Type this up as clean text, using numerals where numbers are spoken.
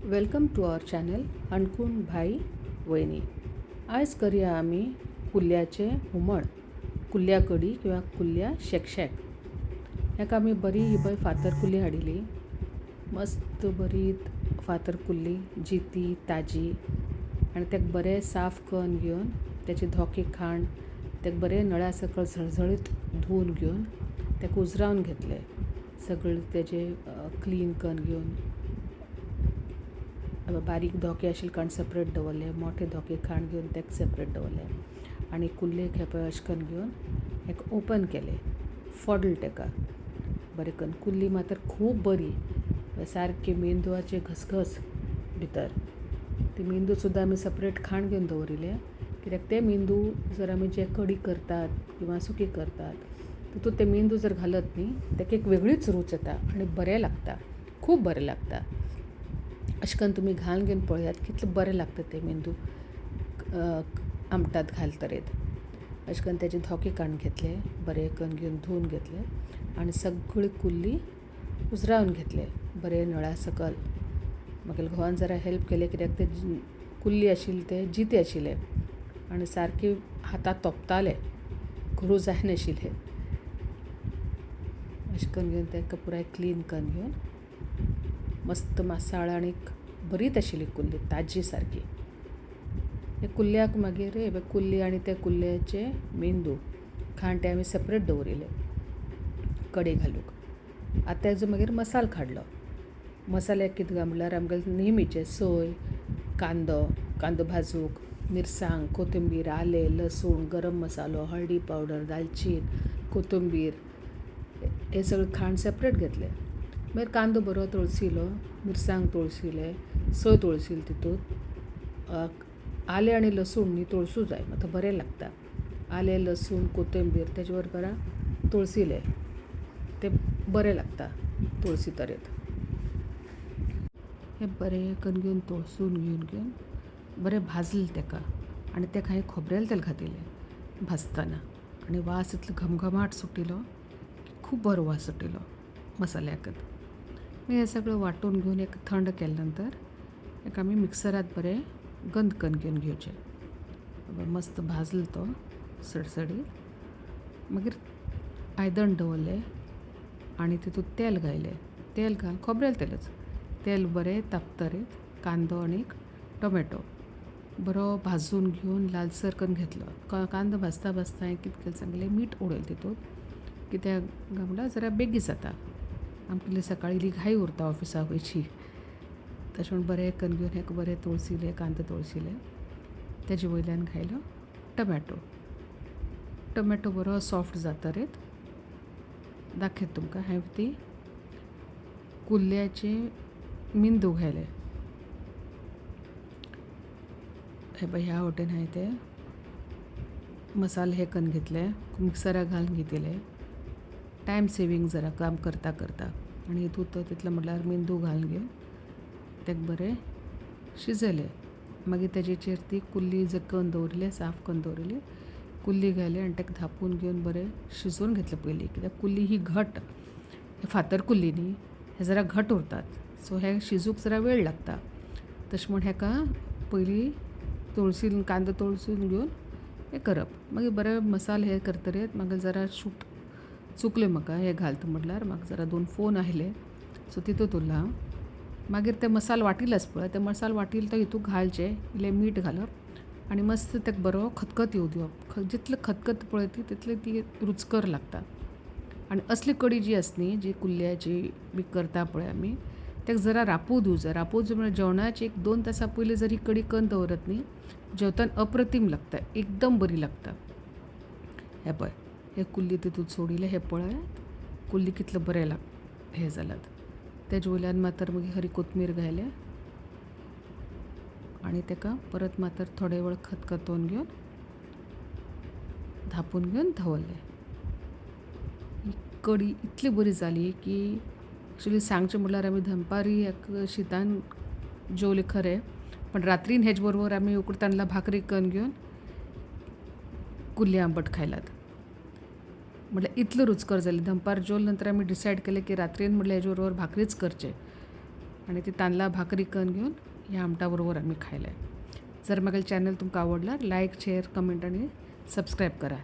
Welcome to our channel अणकून भाई वहिनी. आज करूया आम्ही कुल्ल्याचे हुमण, कुल्ल्या कडी किंवा कुल्ल्या शेकशेक. ह्याका आम्ही बरी ही पळय फातर कुल्ली हाडिली. मस्त बरी फातर कुल्ली जिती ताजी आणि तेका बरें साफ करून घेवन त्याचे धोके खाण तेका बरें नळ्या सकल झळझळीत धुवन घेवन तेका उजरावन घेतले. सगळे तेजे क्लीन करून घेवन बारीक धोके आशिल्ले कारण सेपरेट दवरले, मोठे धोके खाण घेवन तेका सेपरेट दवरले आणि कुल्ले खेपे अशें करून घेवन हेका ओपन केले, फोडले तेका बरें करून. कुल्ली मात्र खूब बरी, सारके मेंदवाचे घसघस भितर. ती मेंदू सुद्दां आमी सेपरेट खाण घेवन दवरिले, कित्याक ते मेंदू जर आमी जे कडी करतात किंवा सुकी करतात तितूंत ते मेंदू जर घालत न्ही तेका एक वेगळीच रूच येता आणि बरें लागता, खूब बरें लागता. अशें करून तुमी घालून घेवन पळयात कितलें बरें लागता ते मेंदू आमटात घालतरेत. अशें करून तेजे धोके काडून घेतले, बरें करून घेवन धुवन घेतले आनी सगळी कुल्ली उजरावन घेतले बरें नळा सकल. म्हागेल्या घोवान जरा हेल्प केलें, कित्याक ते कुल्ली आशिल्ले ते जिते आशिल्ले आनी सारके हातां तोपताले, करूं जायनाशिल्ले. अशें करून घेवन तेका पुराय क्लीन करून घेवन मस्त मासाळ आनी बरीच आशिल्ली कुल्ली ताजी सारकी. हे कुल्ल्याक मागीर हे कुल्ली आनी ते कुल्ल्याचे मेंदू खाण ते आमी सेपरेट दवरिले कडी घालूंक. आतां तेजो मागीर मसालो काडलो. मसाल्याक कितें काय म्हणल्यार आमगेले नेहमीचे सोय, कांदो भाजूंक, मिरसांग, कोथिंबीर, आलें, लसूण, गरम मसालो, हळदी पावडर, दालचीन, कोथिंबीर हे सगळें खाण सेपरेट घेतले. मागीर कांदो बरो तळसिलो, मिरसांग तळसिले, सोय तळसिली तितूंत. आलें आनी लसूण न्ही तळसूं जाय, मात बरें लागता. आलें, लसूण, कोथिंबीर तेजे बरोबर तळसिले, ते बरें लागता तळसी तरेत. हे बरें करून घेवन तळसून घेवन बरें भाजले तेका आनी तेका हांवें खोबरेल तेल घातिलें भाजतना आनी वास इतलो घमघमाट सुटिलो की खूब बरो वास सुटिलो मसाल्याकच. हे सगळं वांटून घेवन एक थंड केले नंतर एक आमी मिक्सरांत बरें गंध करून घेवचें. मस्त भाजलो तो सडसडीत. मागीर आयदन दवरलें आनी तितूंत तेल घायलें. तेल घाल खोबरेल तेलच. तेल बरें तापतरीत कांदो आनी टोमॅटो बरो भाजून घेवन लालसर करून घेतलो. कांदो भाजता हांवें कितें केलें सांगलें, मीठ उडयलें तितूंत, कित्याक काय म्हणल्यार जरा बेगीन जाता. आमगेली सकाळी इल्ली घाई उरता ऑफिसाक वयची. तशें म्हण बरें करून घेवन हेका बरें तळसिलें, कांदो तळसिले. तेजे वयल्यान घायलो टोमॅटो बरो सॉफ्ट जातरीत दाखयत तुमकां हांवें ती कुल्ल्याचे मेंदू घायले. हे पळय ह्या वाटेन हांवें ते मसाले हे करून घेतले, मिक्सराक घालून घेतले. टायम सेवींग जरा काम करता आनी हितूंत तितलें म्हटल्यार मेंदू घालून घेवन तेका बरें शिजयलें. मागीर तेजेचेर ती कुल्ली करून दवरिल्ली, साफ करून दवरिल्ली कुल्ली घायली आनी तेका धांपून घेवन बरें शिजोवन घेतलें पयलीं, कित्याक कुल्ली ही घट, फातर कुल्ली न्ही, हे जरा घट उरतात, सो हे शिजूंक जरा वेळ लागता. तशें म्हण हेका पयलीं तळसून कांदो तळसून घेवन हें करप. मागीर बरें मसालो हे करतरेत मागीर जरा चुकलें म्हाका हें घालता म्हटल्यार म्हाका जरा 2 फोन आयले, सो तितूंत उरलां हांव. मागीर ते मसालो वाटिल्लो आसा पळय, ते मसालो वाटिल्लो तो हितूंत घालचें, इल्लें मीठ घालप आनी मस्त तेका बरो खतखत येवं दिवप. जितलें खतखत पळय तितली ती रुचकर लागता. आनी असली कडी जी आसा न्ही, जी कुल्ल्याची बी करता पळय आमी, तेका जरा रांपूं दिवं जाय. रांपूं दिवं म्हळ्यार जेवणाचे 1-2 तासां पयलीं जर ही कडी करून दवरत न्ही, जेवतना अप्रतीम लागता, एकदम बरी लागता. हे पळय हे कुल्ली तितूंत सोडिले, हे पळय कुल्ली कितले बरें हे जाल्यात. तेजे वयल्यान मातर मागीर हरी कोथमीर घायले आनी तेका परत मातर थोडे वेळ खतखतोवन घेवन धांपून घेवन दवरलें. ही कडी इतली बरी जाली की एक्चुली सांगचें म्हटल्यार आमी दनपारी शितान जेवले खरें, पण रात्रीन हेजे बरोबर आमी उकडे तांदळा भाकरी करून घेवन कुल्ली आंबट खायलात. म्हटल्यार इतलें रुचकर जालें. दनपार जेवले नंतर आमी डिसायड केलें की रात्रीन म्हटल्यार हेजे बरोबर भाकरीच करचें. आणि ती तांदळा भाकरी करून घेऊन ह्या आमटाबरोबर आम्ही खायला. जर म्हाका चॅनल तुमकां आवडला लायक शेअर कमेंट आणि सबस्क्राईब करा.